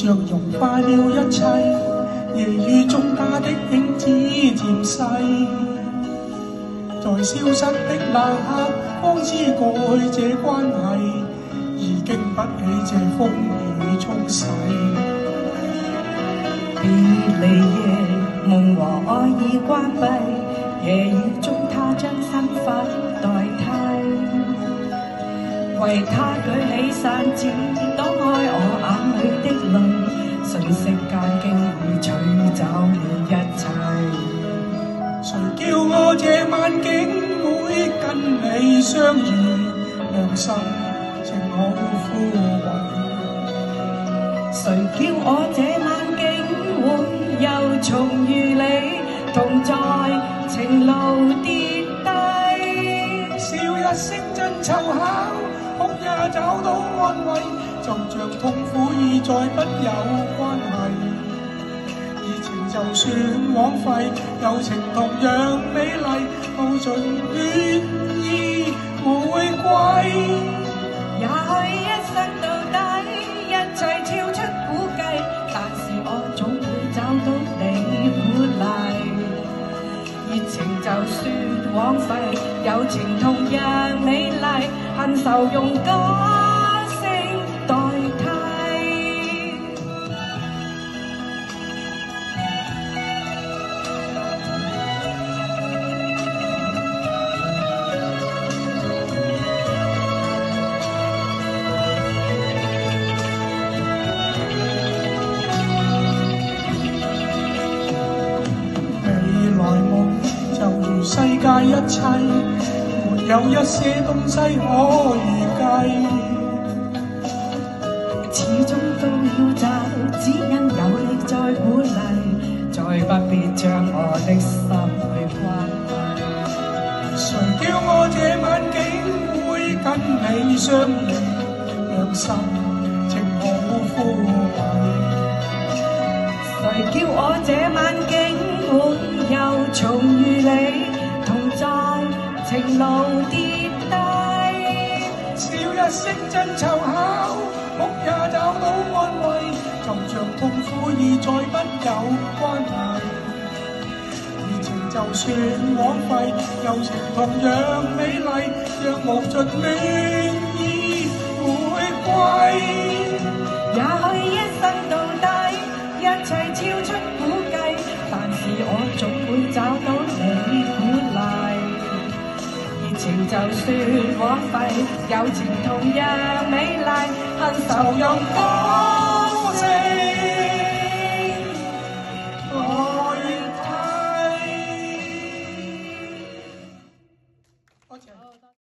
像融化了一切，夜雨中他的影子漸細，在消失的那刻，方知過去這關係已經不起這風雨沖洗。別離夜，夢和愛已關閉，夜雨中他將身份代替，為他舉起傘子，擋開我眼裏的淚，瞬息間經已取走了一切。誰叫我這晚竟會跟你相遇，兩心情好枯萎。誰叫我這晚竟會又重遇你，同在情路跌低。笑一聲真湊巧，哭也找到安慰，就像痛苦已再不有關係。以前就算枉費，友情同樣美麗，到盡戀意回歸。也許一生到底，一切超出估計，但是我總會找到你鼓勵。熱情就算枉費，友情同樣美麗，恨愁用歌聲代替。世界一切，沒有一些東西可預計，始終都要找，只因有你在鼓勵，再不必將我的心去關閉。誰叫我這晚竟會跟你相遇，兩心情好枯萎。誰叫我這晚竟會又重遇你，同在情路跌低。笑一聲真湊巧，哭也找到安慰，就像痛苦已再不有關係。熱情就算枉費，友情同樣美麗，讓無盡戀意回歸。也許一生到底，一切超出估計，但是我總會找到你鼓勵。熱情就算枉費，友情同樣美麗，恨愁用歌